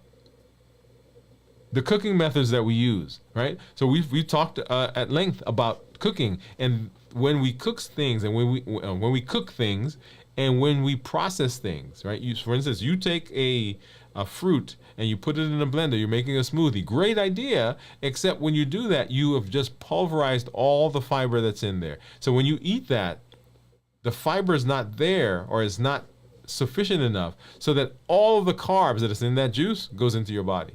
The cooking methods that we use, right? So we've talked at length about cooking, and when we cook things, and when we cook things, and when we process things, right? For instance, you take a fruit and you put it in a blender. You're making a smoothie. Great idea, except when you do that, you have just pulverized all the fiber that's in there. So when you eat that, the fiber is not there or is not sufficient enough so that all of the carbs that is in that juice goes into your body.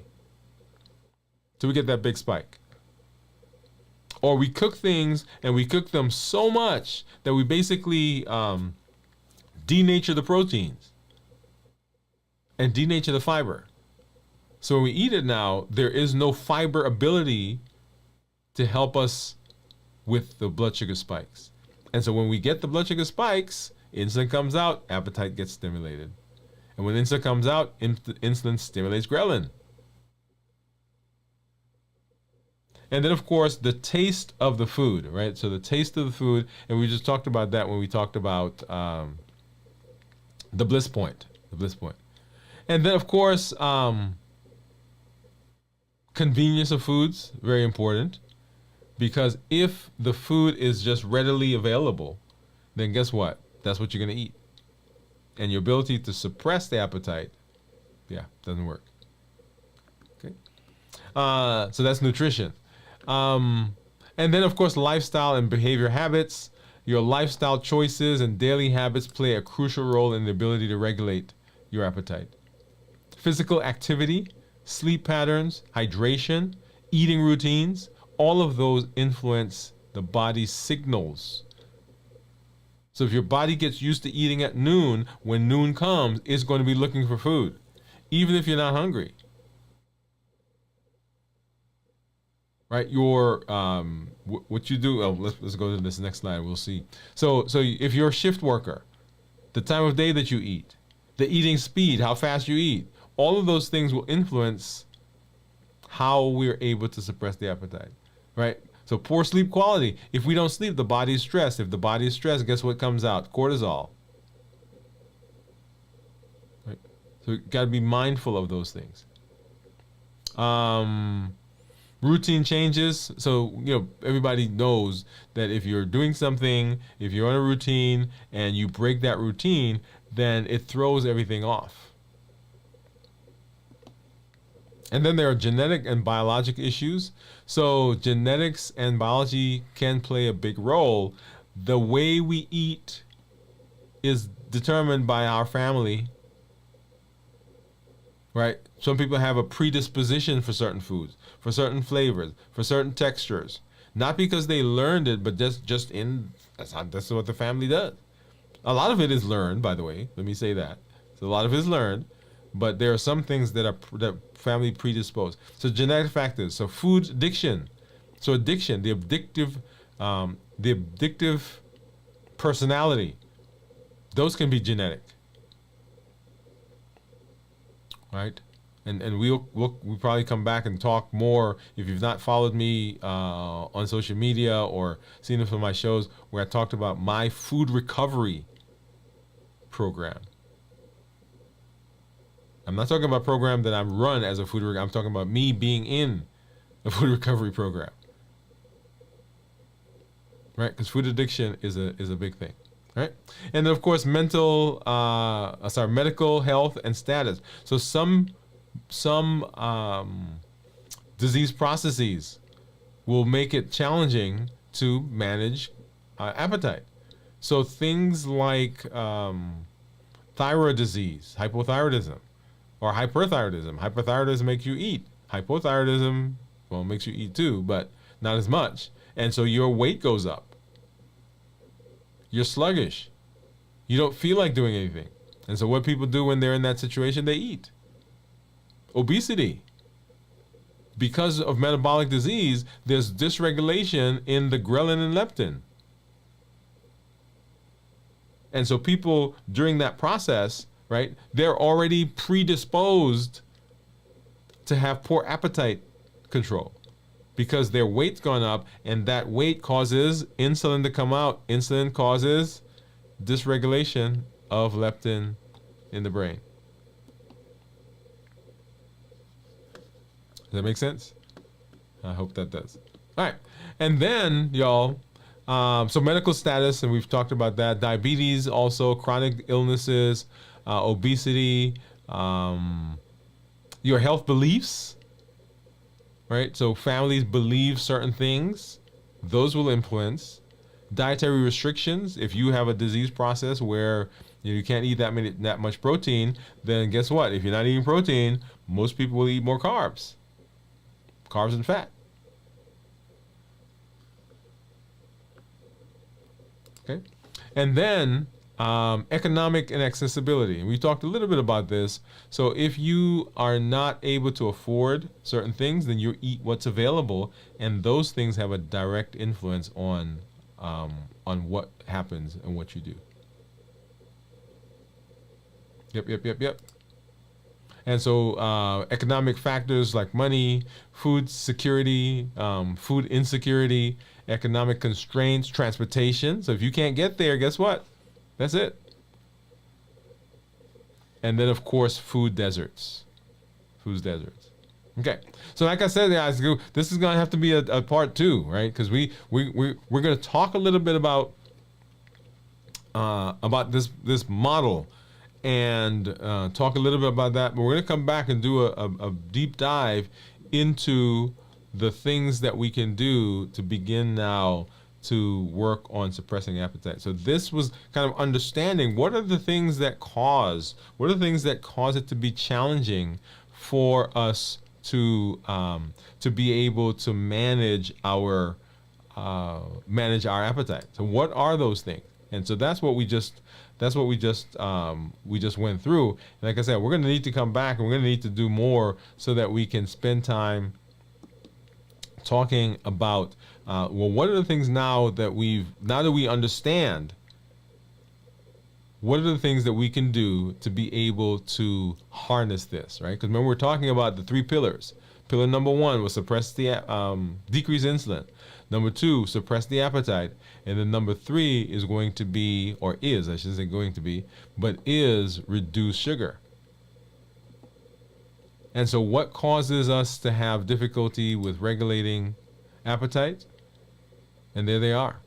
So we get that big spike. Or we cook things and we cook them so much that we basically denature the proteins and denature the fiber. So when we eat it now, there is no fiber ability to help us with the blood sugar spikes. And so when we get the blood sugar spikes, insulin comes out, appetite gets stimulated. And when insulin comes out, insulin stimulates ghrelin. And then, of course, the taste of the food, right? So the taste of the food, and we just talked about that when we talked about the bliss point. And then, of course, convenience of foods, very important. Because if the food is just readily available, then guess what? That's what you're going to eat. And your ability to suppress the appetite, doesn't work. Okay. So that's nutrition. And then, of course, lifestyle and behavior habits. Your lifestyle choices and daily habits play a crucial role in the ability to regulate your appetite. Physical activity, sleep patterns, hydration, eating routines, all of those influence the body's signals. So if your body gets used to eating at noon, when noon comes, it's going to be looking for food, even if you're not hungry. Right? Your what you do. Oh, let's go to this next slide. We'll see. So if you're a shift worker, the time of day that you eat, the eating speed, how fast you eat, all of those things will influence how we're able to suppress the appetite. Right? So poor sleep quality. If we don't sleep, the body is stressed. If the body is stressed, guess what comes out? Cortisol. Right? So you got to be mindful of those things. Routine changes. So, everybody knows that if you're doing something, if you're on a routine and you break that routine, then it throws everything off. And then there are genetic and biologic issues. So genetics and biology can play a big role. The way we eat is determined by our family, right? Some people have a predisposition for certain foods, for certain flavors, for certain textures. Not because they learned it, but that's what the family does. A lot of it is learned, by the way. Let me say that. So a lot of it is learned. But there are some things that family predisposed. So genetic factors. So food addiction. So addiction, the addictive personality. Those can be genetic, right? And we'll probably come back and talk more. If you've not followed me on social media or seen it from my shows, where I talked about my food recovery program. I'm not talking about a program that I'm run as a food recovery. I'm talking about me being in a food recovery program, right? Because food addiction is a big thing, right? And then of course medical health and status. So some disease processes will make it challenging to manage appetite. So things like thyroid disease, hypothyroidism. Or hyperthyroidism. Hyperthyroidism makes you eat. Hypothyroidism, makes you eat too, but not as much. And so your weight goes up. You're sluggish. You don't feel like doing anything. And so what people do when they're in that situation, they eat. Obesity. Because of metabolic disease, there's dysregulation in the ghrelin and leptin. And so people during that process, right, they're already predisposed to have poor appetite control because their weight's gone up, and that weight causes insulin to come out. Insulin causes dysregulation of leptin in the brain. Does that make sense? I hope that does. All right. And then, y'all, so medical status, and we've talked about that. Diabetes, also chronic illnesses, obesity, your health beliefs, right? So families believe certain things. Those will influence. Dietary restrictions. If you have a disease process where you can't eat that much protein, then guess what? If you're not eating protein, most people will eat more carbs and fat. Okay, and then economic and accessibility. We talked a little bit about this. So if you are not able to afford certain things, then you eat what's available, and those things have a direct influence on what happens and what you do. Yep. And so economic factors like money, food security, food insecurity, economic constraints, transportation. So if you can't get there, guess what? That's it. And then, of course, food deserts. Okay, so like I said, guys, this is gonna have to be a part two, right? Because we're gonna talk a little bit about this model and talk a little bit about that. But we're gonna come back and do a deep dive into the things that we can do to begin now to work on suppressing appetite. So this was kind of understanding what are the things that cause it to be challenging for us to be able to manage our appetite. So what are those things? And so that's what we just went through. And like I said, we're going to need to come back and we're going to need to do more so that we can spend time talking about well, what are the things now that we understand, what are the things that we can do to be able to harness this, right? Because remember, we're talking about the three pillars. Pillar number one was suppress the decrease insulin. Number two, suppress the appetite. And then number three is going to be, or is, I shouldn't say going to be, but is reduce sugar. And so what causes us to have difficulty with regulating appetite? And there they are,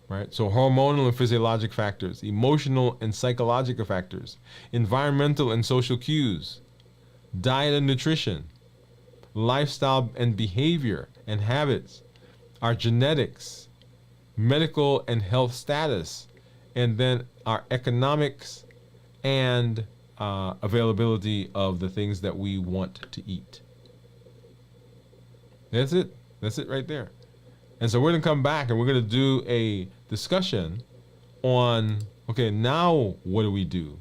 right? So hormonal and physiologic factors, emotional and psychological factors, environmental and social cues, diet and nutrition, lifestyle and behavior and habits, our genetics, medical and health status, and then our economics and availability of the things that we want to eat. That's it. That's it right there. And so we're going to come back and we're going to do a discussion on, okay, now what do we do?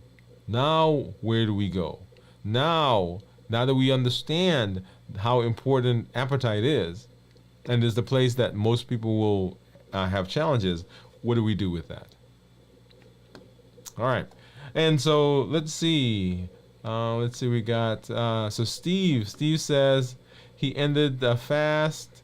Now where do we go? Now that we understand how important appetite is, and is the place that most people will have challenges, what do we do with that? All right. And so let's see. We got, so Steve says he ended the fast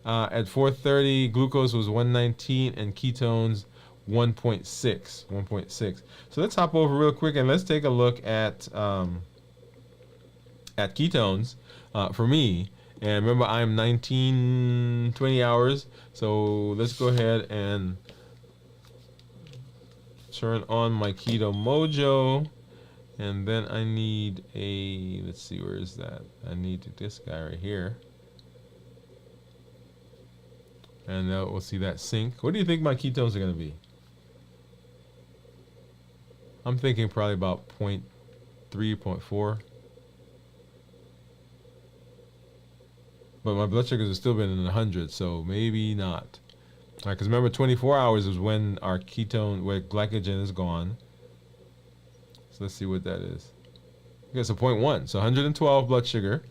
at 4:30. Glucose was 119 and ketones 1.6. So let's hop over real quick and let's take a look at ketones for me. And remember, I'm 20 hours. So let's go ahead and turn on my Keto Mojo. And then I need let's see, where is that? I need this guy right here. And now we'll see that sync. What do you think my ketones are going to be? I'm thinking probably about 0.3, 0.4. But my blood sugars have still been in the 100, so maybe not. All right, because remember, 24 hours is when our ketone, where glycogen is gone. So let's see what that is. Okay, so 0.1. So 112 blood sugar,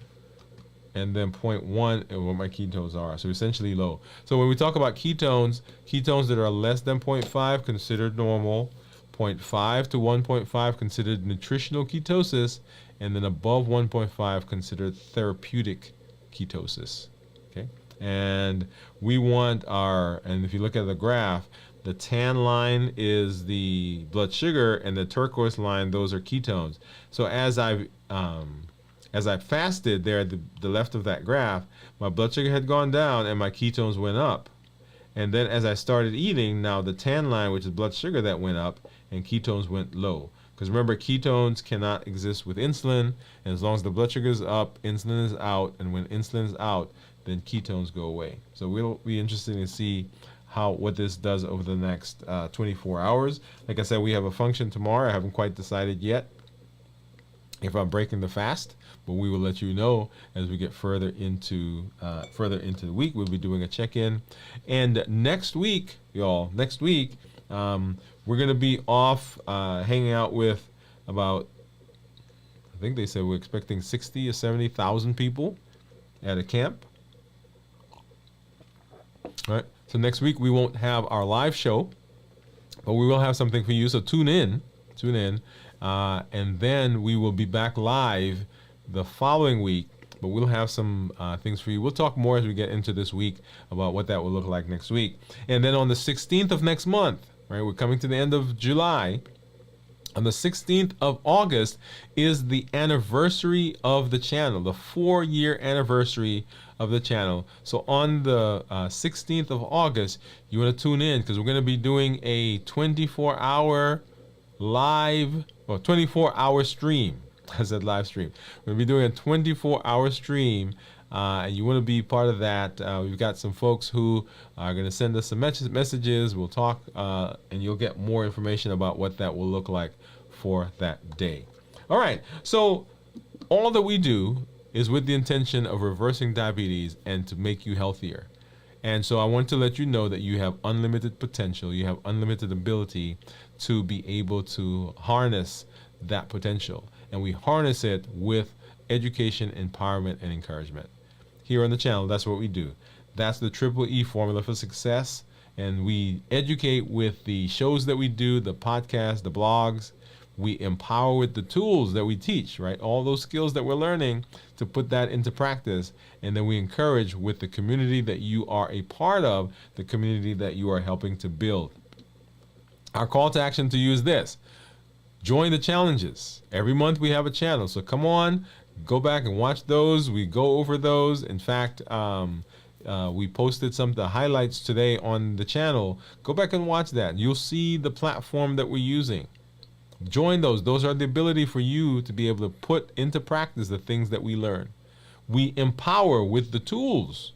and then 0.1 and what my ketones are. So essentially low. So when we talk about ketones that are less than 0.5 considered normal, 0.5 to 1.5 considered nutritional ketosis, and then above 1.5 considered therapeutic ketosis. Okay, and we want and if you look at the graph, the tan line is the blood sugar and the turquoise line, those are ketones. So as I fasted there at the left of that graph, my blood sugar had gone down and my ketones went up. And then as I started eating, now the tan line, which is blood sugar, that went up and ketones went low. Because remember, ketones cannot exist with insulin, and as long as the blood sugar is up, insulin is out, and when insulin is out, then ketones go away. So we'll be interested to see what this does over the next 24 hours. Like I said, we have a function tomorrow. I haven't quite decided yet if I'm breaking the fast, but we will let you know as we get further into the week. We'll be doing a check-in, and next week, y'all, we're going to be off hanging out with about, I think they said we're expecting 60 or 70,000 people at a camp. All right. So next week we won't have our live show, but we will have something for you. So tune in. And then we will be back live the following week, but we'll have some things for you. We'll talk more as we get into this week about what that will look like next week. And then on the 16th of next month, right, we're coming to the end of July. On the 16th of August is the anniversary of the channel, the 4-year anniversary of the channel. So on the 16th of August, you want to tune in because we're going to be doing a 24-hour live or 24-hour stream. I said live stream. We're going to be doing a 24-hour stream. And you want to be part of that. We've got some folks who are going to send us some messages. We'll talk, and you'll get more information about what that will look like for that day. All right. So all that we do is with the intention of reversing diabetes and to make you healthier. And so I want to let you know that you have unlimited potential. You have unlimited ability to be able to harness that potential. And we harness it with education, empowerment, and encouragement. Here on the channel, that's what we do. That's the Triple E formula for success. And we educate with the shows that we do, the podcasts, the blogs. We empower with the tools that we teach, right? All those skills that we're learning to put that into practice. And then we encourage with the community that you are a part of, the community that you are helping to build. Our call to action to you is this. Join the challenges. Every month we have a channel. So come on. Go back and watch those. We go over those. In fact, we posted some of the highlights today on the channel. Go back and watch that. You'll see the platform that we're using. Join those. Those are the ability for you to be able to put into practice the things that we learn. We empower with the tools,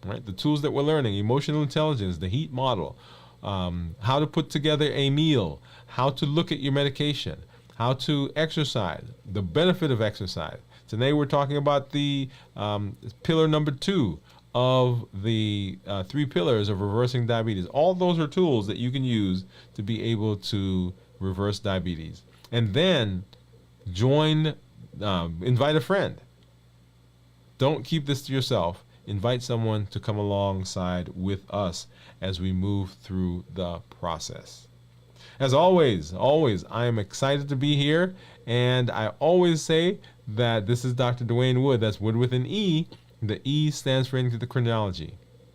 right? The tools that we're learning, emotional intelligence, the HEAT model, how to put together a meal, how to look at your medication, how to exercise, the benefit of exercise. Today we're talking about the pillar number 2 of the 3 pillars of reversing diabetes. All those are tools that you can use to be able to reverse diabetes. And then join, invite a friend. Don't keep this to yourself. Invite someone to come alongside with us as we move through the process. As always, I am excited to be here, and I always say that this is Dr. Dwain Woode. That's Wood with an E. The E stands for endocrinology.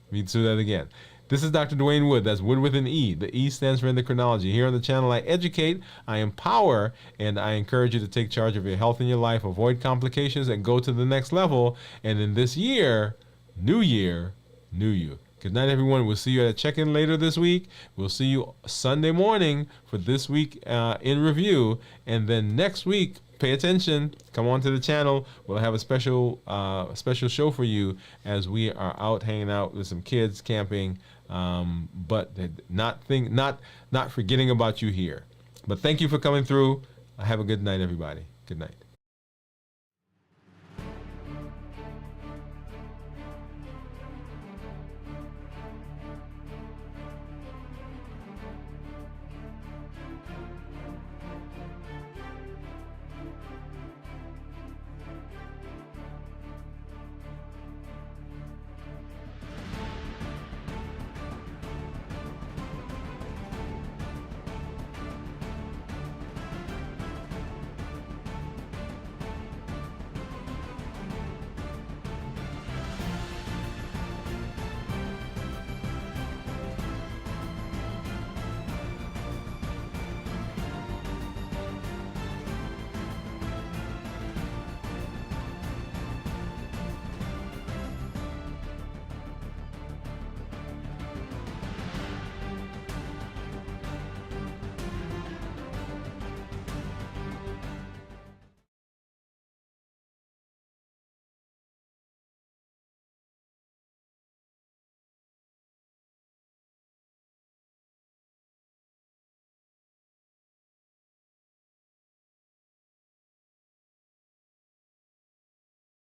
Let me do that again. This is Dr. Dwain Woode. That's Wood with an E. The E stands for endocrinology. Here on the channel, I educate, I empower, and I encourage you to take charge of your health in your life, avoid complications, and go to the next level. And in this year, new year, new you. Good night, everyone. We'll see you at a check-in later this week. We'll see you Sunday morning for this week in review. And then next week, pay attention. Come on to the channel. We'll have a special show for you as we are out hanging out with some kids camping, but not forgetting about you here. But thank you for coming through. Have a good night, everybody. Good night.